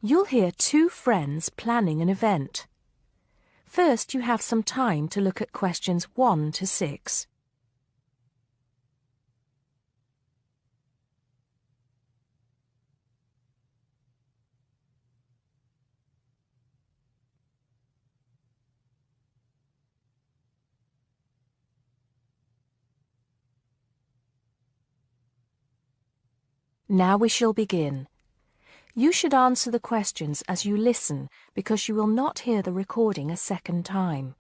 You'll hear two friends planning an event. First, you have some time to look at questions 1 to 6. Now we shall begin. You should answer the questions as you listen because you will not hear the recording a second time.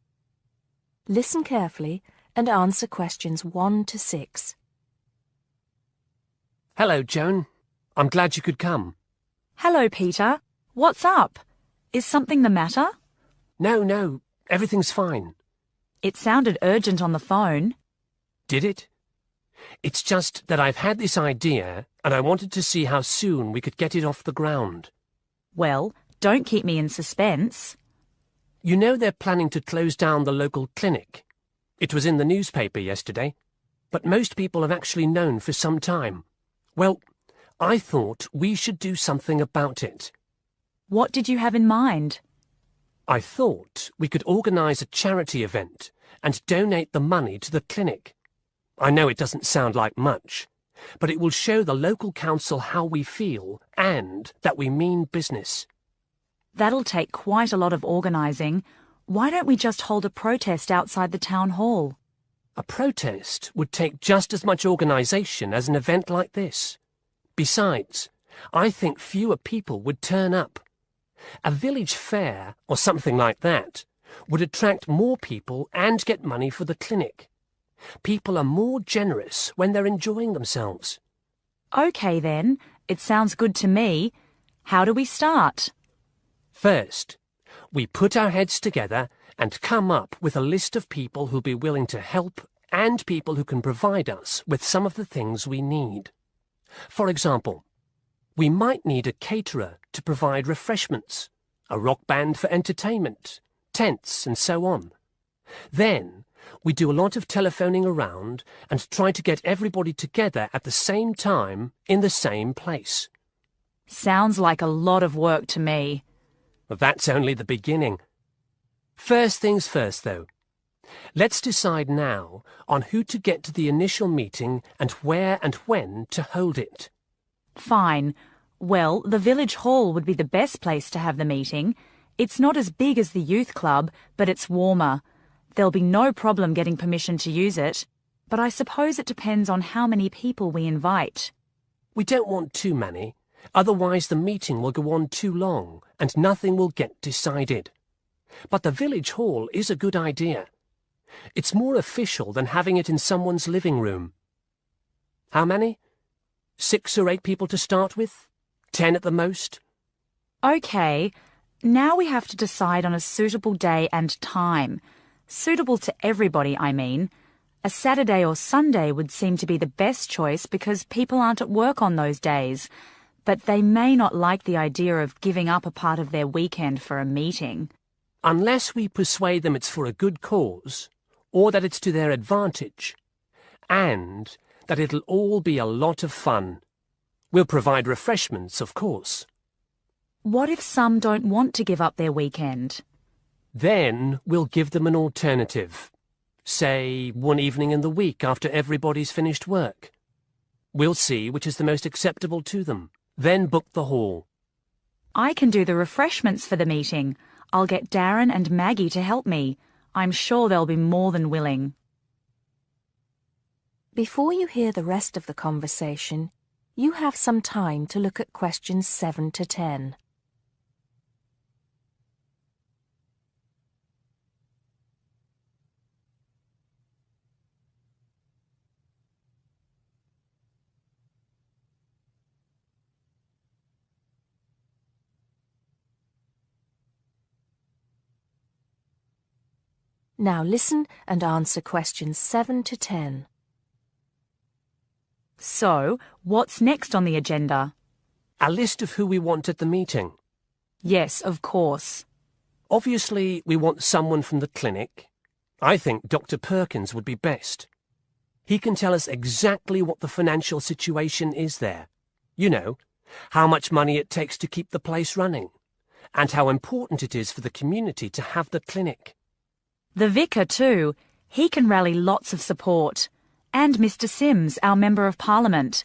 Listen carefully and answer questions 1 to 6. Hello, Joan. I'm glad you could come. Hello, Peter. What's up? Is something the matter? No, everything's fine. It sounded urgent on the phone. Did it? It's just that I've had this idea and I wanted to see how soon we could get it off the ground. Well, don't keep me in suspense. You know they're planning to close down the local clinic. It was in the newspaper yesterday, but most people have actually known for some time. Well, I thought we should do something about it. What did you have in mind? I thought we could organise a charity event and donate the money to the clinic. I know it doesn't sound like much, but it will show the local council how we feel and that we mean business. That'll take quite a lot of organising. Why don't we just hold a protest outside the town hall? A protest would take just as much organisation as an event like this. Besides, I think fewer people would turn up. A village fair or something like that would attract more people and get money for the clinic. People are more generous when they're enjoying themselves. OK then, it sounds good to me. How do we start? First, we put our heads together and come up with a list of people who'll be willing to help and people who can provide us with some of the things we need. For example, we might need a caterer to provide refreshments, a rock band for entertainment, tents and so on. Then, we do a lot of telephoning around and try to get everybody together at the same time in the same place. Sounds like a lot of work to me. Well, that's only the beginning. First things first, though. Let's decide now on who to get to the initial meeting and where and when to hold it. Fine. Well, the village hall would be the best place to have the meeting. It's not as big as the youth club, but it's warmer. There'll be no problem getting permission to use it, but I suppose it depends on how many people we invite. We don't want too many, otherwise the meeting will go on too long and nothing will get decided. But the village hall is a good idea. It's more official than having it in someone's living room. How many? 6 or 8 people to start with? 10 at the most? OK, now we have to decide on a suitable day and time. Suitable to everybody, I mean. A Saturday or Sunday would seem to be the best choice because people aren't at work on those days. But they may not like the idea of giving up a part of their weekend for a meeting. Unless we persuade them it's for a good cause, or that it's to their advantage, and that it'll all be a lot of fun. We'll provide refreshments, of course. What if some don't want to give up their weekend? Then we'll give them an alternative. Say, one evening in the week after everybody's finished work. We'll see which is the most acceptable to them. Then book the hall. I can do the refreshments for the meeting. I'll get Darren and Maggie to help me. I'm sure they'll be more than willing. Before you hear the rest of the conversation, you have some time to look at questions 7 to 10. Now listen and answer questions 7 to 10. So, what's next on the agenda? A list of who we want at the meeting. Yes, of course. Obviously, we want someone from the clinic. I think Dr. Perkins would be best. He can tell us exactly what the financial situation is there. You know, how much money it takes to keep the place running, and how important it is for the community to have the clinic. The vicar, too. He can rally lots of support. And Mr. Sims, our Member of Parliament.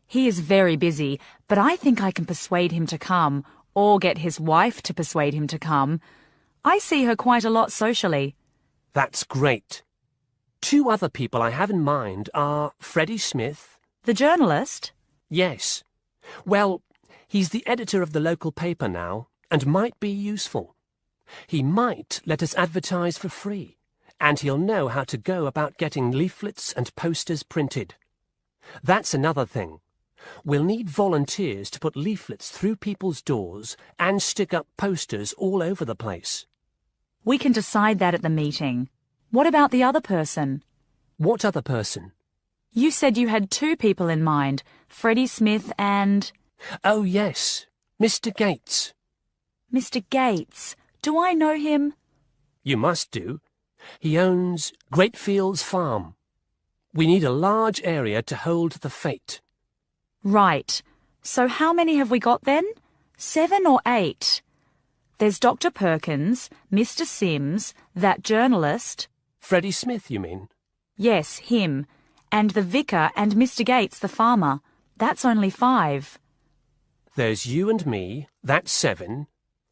He is very busy, but I think I can persuade him to come, or get his wife to persuade him to come. I see her quite a lot socially. That's great. 2 other people I have in mind are Freddie Smith. The journalist? Yes. Well, he's the editor of the local paper now, and might be useful. He might let us advertise for free, and he'll know how to go about getting leaflets and posters printed. That's another thing. We'll need volunteers to put leaflets through people's doors and stick up posters all over the place. We can decide that at the meeting. What about the other person? What other person? You said you had 2 people in mind, Freddie Smith and... Oh, yes, Mr. Gates. Mr. Gates. Do I know him? You must do. He owns Greatfields Farm. We need a large area to hold the fete. Right. So how many have we got then? 7 or 8? There's Dr. Perkins, Mr. Sims, that journalist. Freddie Smith, you mean? Yes, him. And the vicar and Mr. Gates, the farmer. That's only 5. There's you and me. That's 7.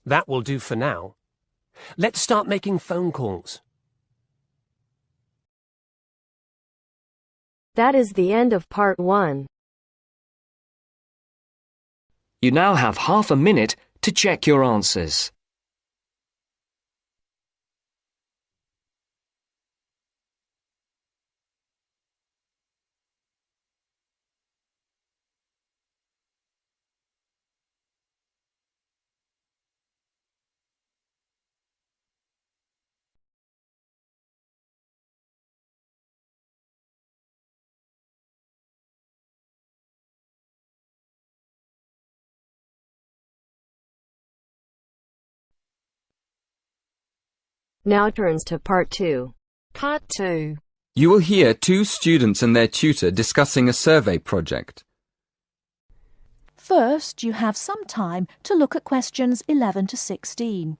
That will do for now. Let's start making phone calls. That is the end of part 1. You now have half a minute to check your answers. Now turns to part 2. Part 2. You will hear 2 students and their tutor discussing a survey project. First, you have some time to look at questions 11 to 16.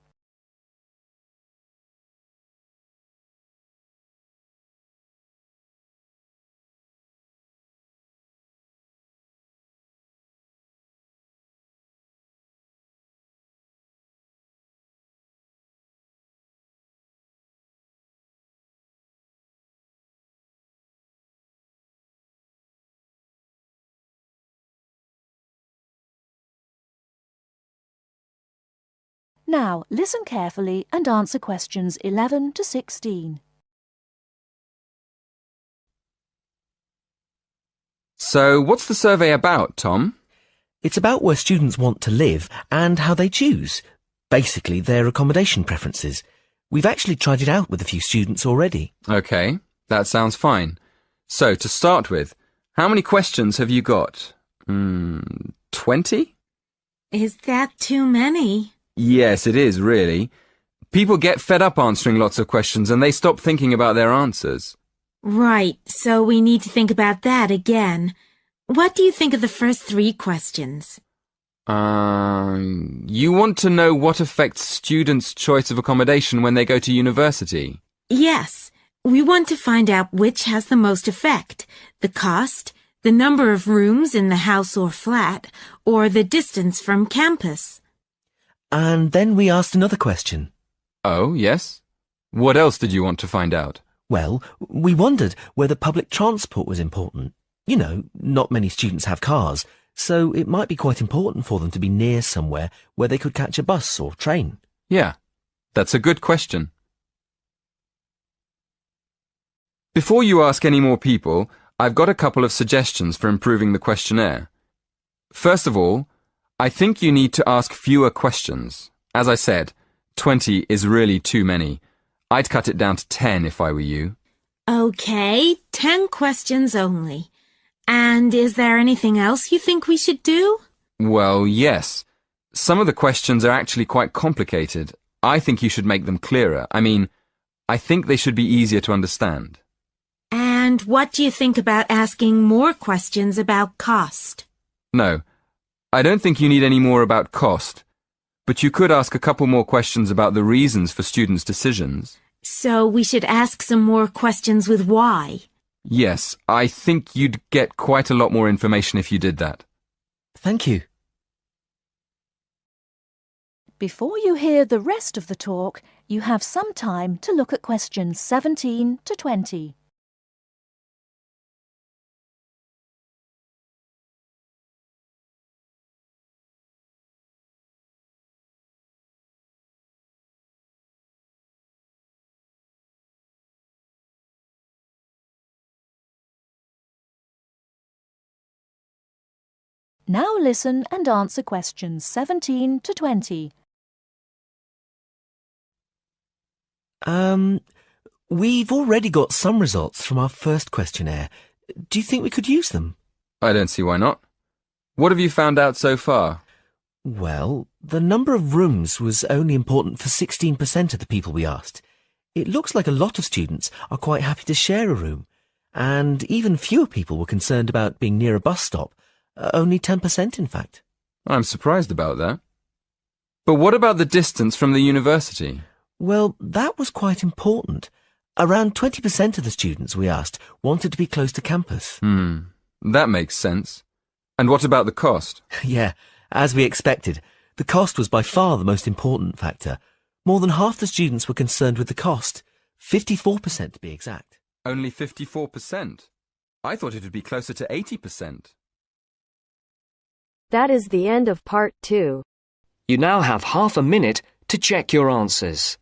Now, listen carefully and answer questions 11 to 16. So, what's the survey about, Tom? It's about where students want to live and how they choose. Basically, their accommodation preferences. We've actually tried it out with a few students already. OK, that sounds fine. So, to start with, how many questions have you got? 20? Is that too many? Yes, it is, really. People get fed up answering lots of questions and they stop thinking about their answers. Right, so we need to think about that again. What do you think of the first 3 questions? You want to know what affects students' choice of accommodation when they go to university? Yes, we want to find out which has the most effect. The cost, the number of rooms in the house or flat, or the distance from campus. And then we asked another question. Oh, yes? What else did you want to find out? Well, we wondered whether public transport was important. You know, not many students have cars, so it might be quite important for them to be near somewhere where they could catch a bus or train. Yeah, that's a good question. Before you ask any more people, I've got a couple of suggestions for improving the questionnaire. First of all, I think you need to ask fewer questions. As I said, 20 is really too many. I'd cut it down to 10 if I were you. Okay, 10 questions only. And is there anything else you think we should do? Well, yes. Some of the questions are actually quite complicated. I think you should make them clearer. I think they should be easier to understand. And what do you think about asking more questions about cost? No, I don't think you need any more about cost, but you could ask a couple more questions about the reasons for students' decisions. So we should ask some more questions with why. Yes, I think you'd get quite a lot more information if you did that. Thank you. Before you hear the rest of the talk, you have some time to look at questions 17 to 20. Now listen and answer questions 17 to 20. We've already got some results from our first questionnaire. Do you think we could use them? I don't see why not. What have you found out so far? Well, the number of rooms was only important for 16% of the people we asked. It looks like a lot of students are quite happy to share a room, and even fewer people were concerned about being near a bus stop. Only 10%, in fact. I'm surprised about that. But what about the distance from the university? Well, that was quite important. Around 20% of the students we asked wanted to be close to campus. That makes sense. And what about the cost? Yeah, as we expected, the cost was by far the most important factor. More than half the students were concerned with the cost, 54% to be exact. Only 54%? I thought it would be closer to 80%. That is the end of part 2. You now have half a minute to check your answers.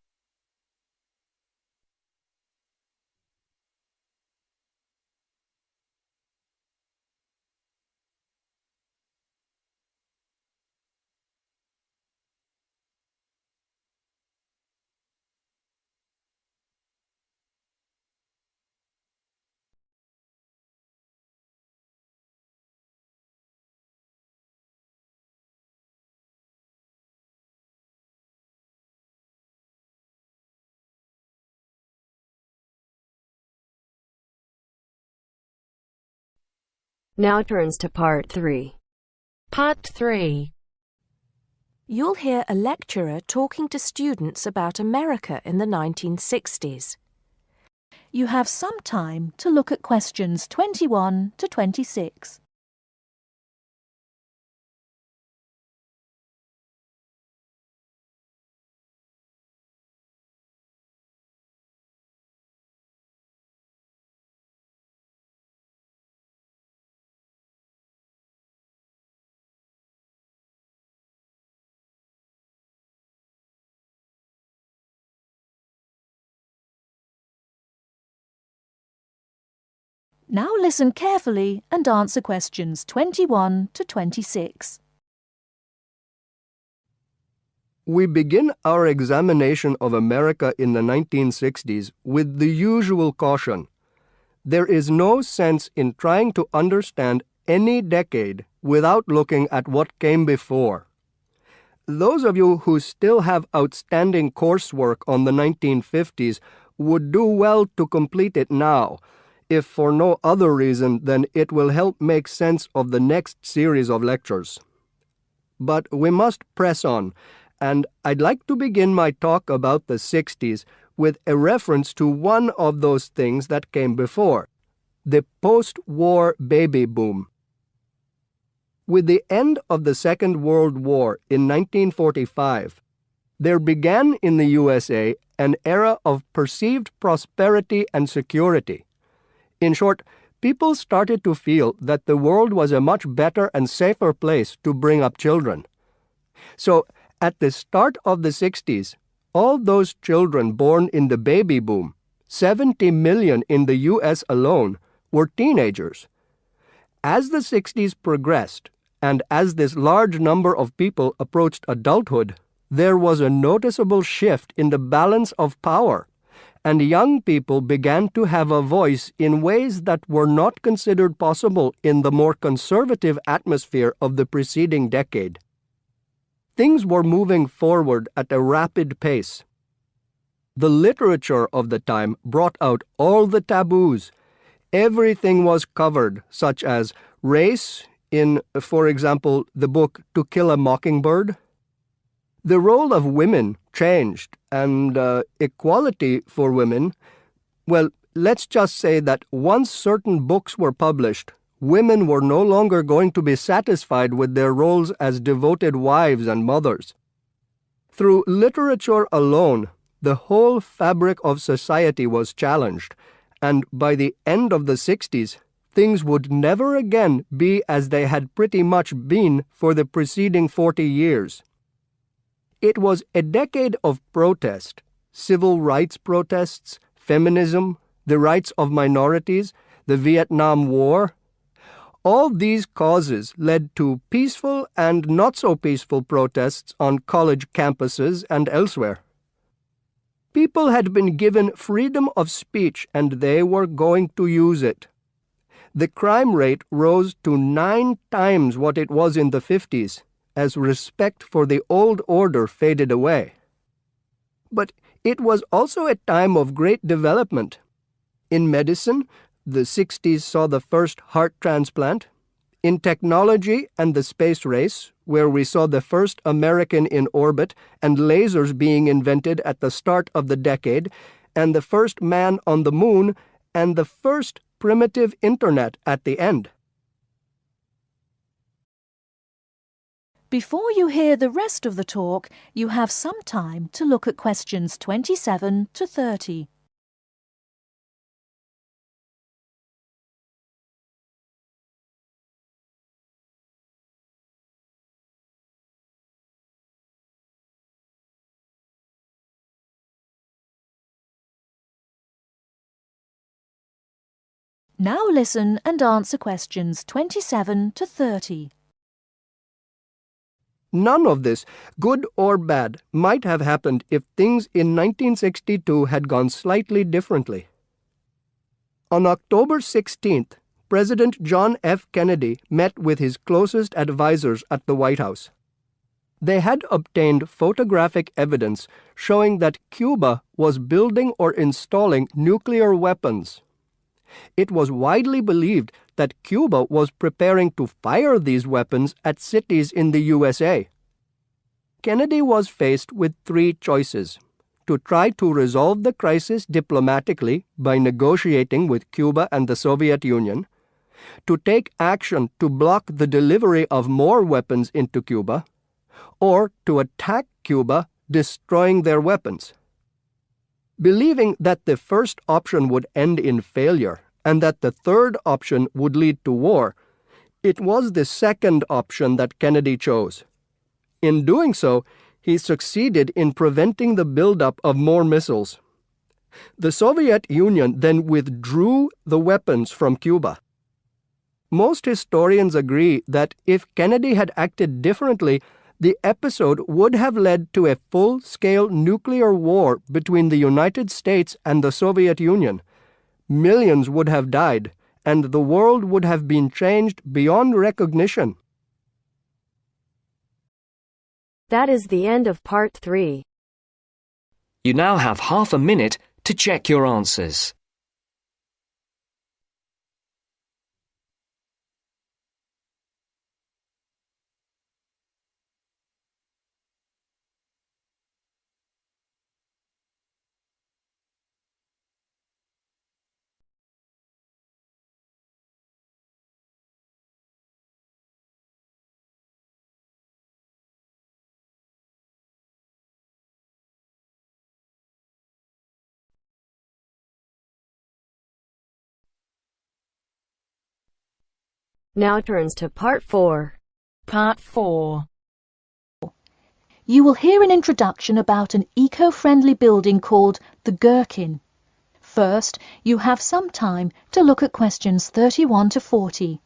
Now turns to part 3. Part 3. You'll hear a lecturer talking to students about America in the 1960s. You have some time to look at questions 21 to 26. Now listen carefully and answer questions 21 to 26. We begin our examination of America in the 1960s with the usual caution. There is no sense in trying to understand any decade without looking at what came before. Those of you who still have outstanding coursework on the 1950s would do well to complete it now, if for no other reason than it will help make sense of the next series of lectures. But we must press on, and I'd like to begin my talk about the 60s with a reference to one of those things that came before, the post-war baby boom. With the end of the Second World War in 1945, there began in the USA an era of perceived prosperity and security. In short, people started to feel that the world was a much better and safer place to bring up children. So, at the start of the 60s, all those children born in the baby boom, 70 million in the US alone, were teenagers. As the 60s progressed, and as this large number of people approached adulthood, there was a noticeable shift in the balance of power, and young people began to have a voice in ways that were not considered possible in the more conservative atmosphere of the preceding decade. Things were moving forward at a rapid pace. The literature of the time brought out all the taboos. Everything was covered, such as race, in, for example, the book To Kill a Mockingbird? The role of women changed, and equality for women, well, let's just say that once certain books were published, women were no longer going to be satisfied with their roles as devoted wives and mothers. Through literature alone, the whole fabric of society was challenged, and by the end of the 60s, things would never again be as they had pretty much been for the preceding 40 years. It was a decade of protest, civil rights protests, feminism, the rights of minorities, the Vietnam War. All these causes led to peaceful and not so peaceful protests on college campuses and elsewhere. People had been given freedom of speech and they were going to use it. The crime rate rose to 9 times what it was in the 50s, as respect for the old order faded away. But it was also a time of great development. In medicine, the 60s saw the first heart transplant. In technology and the space race, where we saw the first American in orbit and lasers being invented at the start of the decade, and the first man on the moon, and the first primitive internet at the end. Before you hear the rest of the talk, you have some time to look at questions 27 to 30. Now listen and answer questions 27 to 30. None of this, good or bad, might have happened if things in 1962 had gone slightly differently. On October 16th, President John F. Kennedy met with his closest advisors at the White House. They had obtained photographic evidence showing that Cuba was building or installing nuclear weapons. It was widely believed that Cuba was preparing to fire these weapons at cities in the USA. Kennedy was faced with 3 choices: to try to resolve the crisis diplomatically by negotiating with Cuba and the Soviet Union, to take action to block the delivery of more weapons into Cuba, or to attack Cuba, destroying their weapons. Believing that the first option would end in failure and that the third option would lead to war, it was the second option that Kennedy chose. In doing so, he succeeded in preventing the buildup of more missiles. The Soviet Union then withdrew the weapons from Cuba. Most historians agree that if Kennedy had acted differently, the episode would have led to a full-scale nuclear war between the United States and the Soviet Union. Millions would have died, and the world would have been changed beyond recognition. That is the end of part 3. You now have half a minute to check your answers. Now turns to part 4. Part 4. You will hear an introduction about an eco-friendly building called the Gherkin. First, you have some time to look at questions 31 to 40.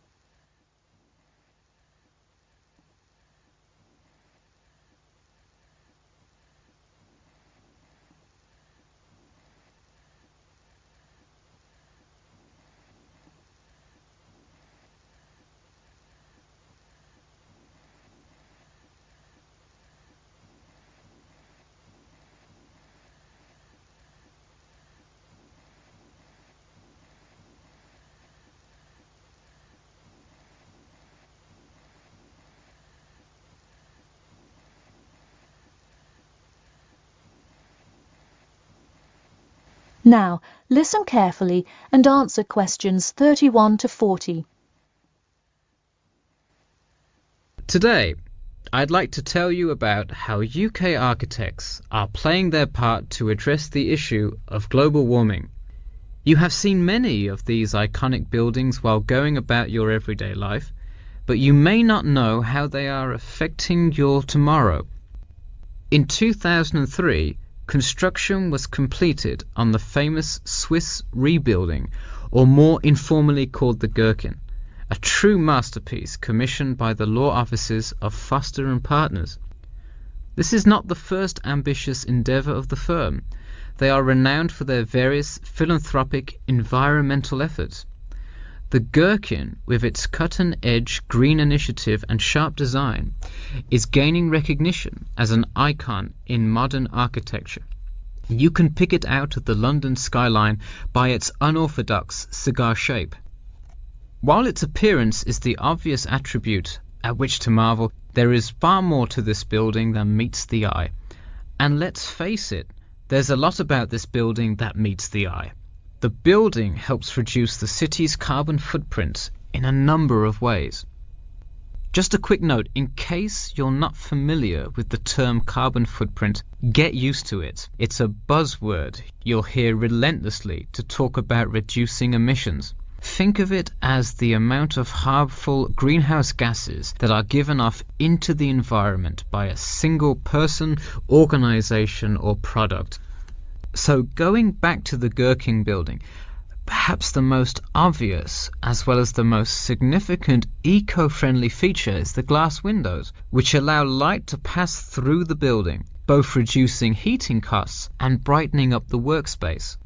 Now, listen carefully and answer questions 31 to 40. Today, I'd like to tell you about how UK architects are playing their part to address the issue of global warming. You have seen many of these iconic buildings while going about your everyday life, but you may not know how they are affecting your tomorrow. In 2003, construction was completed on the famous Swiss rebuilding, or more informally called the Gherkin, a true masterpiece commissioned by the law offices of Foster and Partners. This is not the first ambitious endeavour of the firm. They are renowned for their various philanthropic environmental efforts. The Gherkin, with its cut-and-edge green initiative and sharp design, is gaining recognition as an icon in modern architecture. You can pick it out of the London skyline by its unorthodox cigar shape. While its appearance is the obvious attribute at which to marvel, there is far more to this building than meets the eye. And let's face it, there's a lot about this building that meets the eye. The building helps reduce the city's carbon footprint in a number of ways. Just a quick note, in case you're not familiar with the term carbon footprint, get used to it. It's a buzzword you'll hear relentlessly to talk about reducing emissions. Think of it as the amount of harmful greenhouse gases that are given off into the environment by a single person, organization, or product. So going back to the Gherkin building, perhaps the most obvious as well as the most significant eco-friendly feature is the glass windows, which allow light to pass through the building, both reducing heating costs and brightening up the workspace.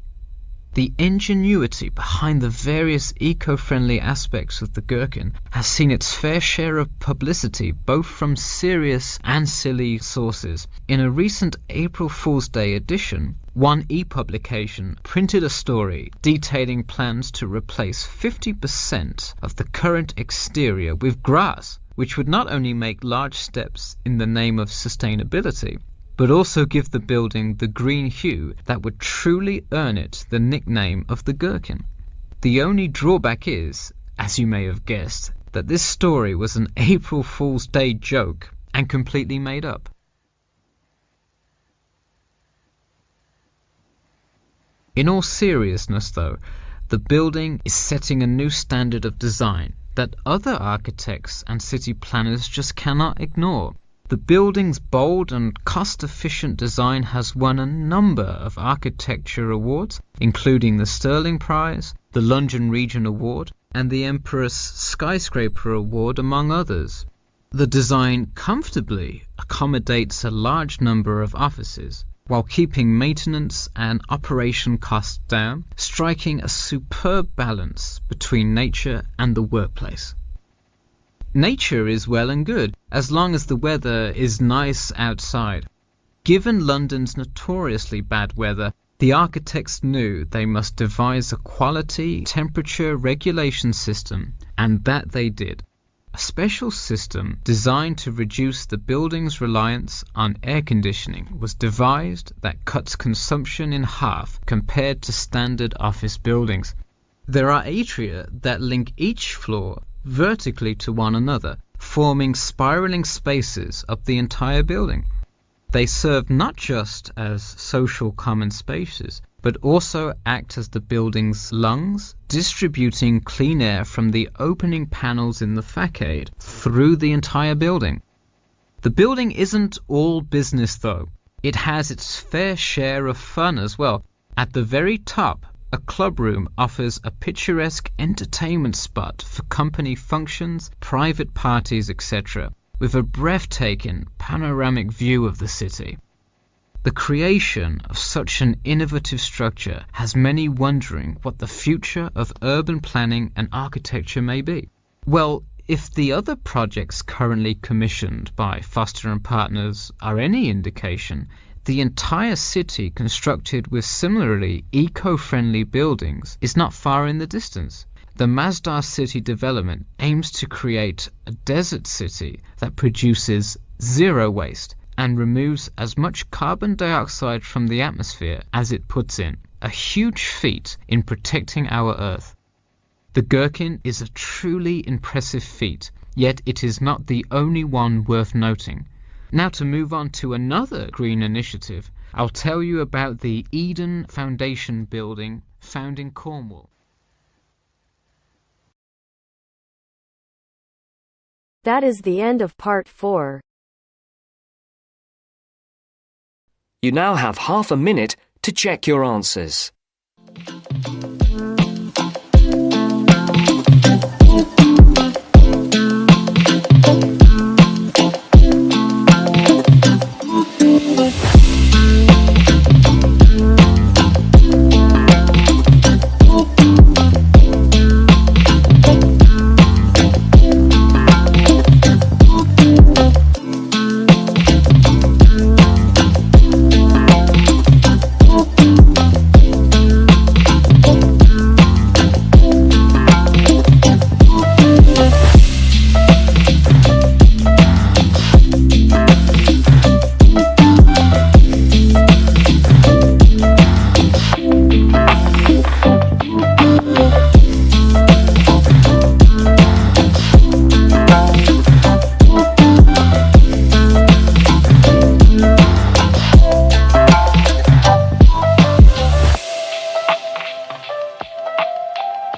The ingenuity behind the various eco-friendly aspects of the Gherkin has seen its fair share of publicity both from serious and silly sources. In a recent April Fool's Day edition, one e-publication printed a story detailing plans to replace 50% of the current exterior with grass, which would not only make large steps in the name of sustainability, but also give the building the green hue that would truly earn it the nickname of the Gherkin. The only drawback is, as you may have guessed, that this story was an April Fool's Day joke and completely made up. In all seriousness, though, the building is setting a new standard of design that other architects and city planners just cannot ignore. The building's bold and cost-efficient design has won a number of architecture awards, including the Stirling Prize, the London Region Award, and the Empress Skyscraper Award, among others. The design comfortably accommodates a large number of offices, while keeping maintenance and operation costs down, striking a superb balance between nature and the workplace. Nature is well and good, as long as the weather is nice outside. Given London's notoriously bad weather, the architects knew they must devise a quality temperature regulation system, and that they did. A special system designed to reduce the building's reliance on air conditioning was devised that cuts consumption in half compared to standard office buildings. There are atria that link each floor vertically to one another, forming spiraling spaces up the entire building. They serve not just as social common spaces, but also act as the building's lungs, distributing clean air from the opening panels in the facade through the entire building. The building isn't all business, though. It has its fair share of fun as well. At the very top, a club room offers a picturesque entertainment spot for company functions, private parties, etc., with a breathtaking panoramic view of the city. The creation of such an innovative structure has many wondering what the future of urban planning and architecture may be. Well, if the other projects currently commissioned by Foster and Partners are any indication, the entire city constructed with similarly eco-friendly buildings is not far in the distance. The Masdar City development aims to create a desert city that produces zero waste and removes as much carbon dioxide from the atmosphere as it puts in. a huge feat in protecting our Earth. The gherkin is a truly impressive feat, yet it is not the only one worth noting. Now to move on to another green initiative, I'll tell you about the Eden Foundation building found in Cornwall. That is the end of part 4. You now have half a minute to check your answers.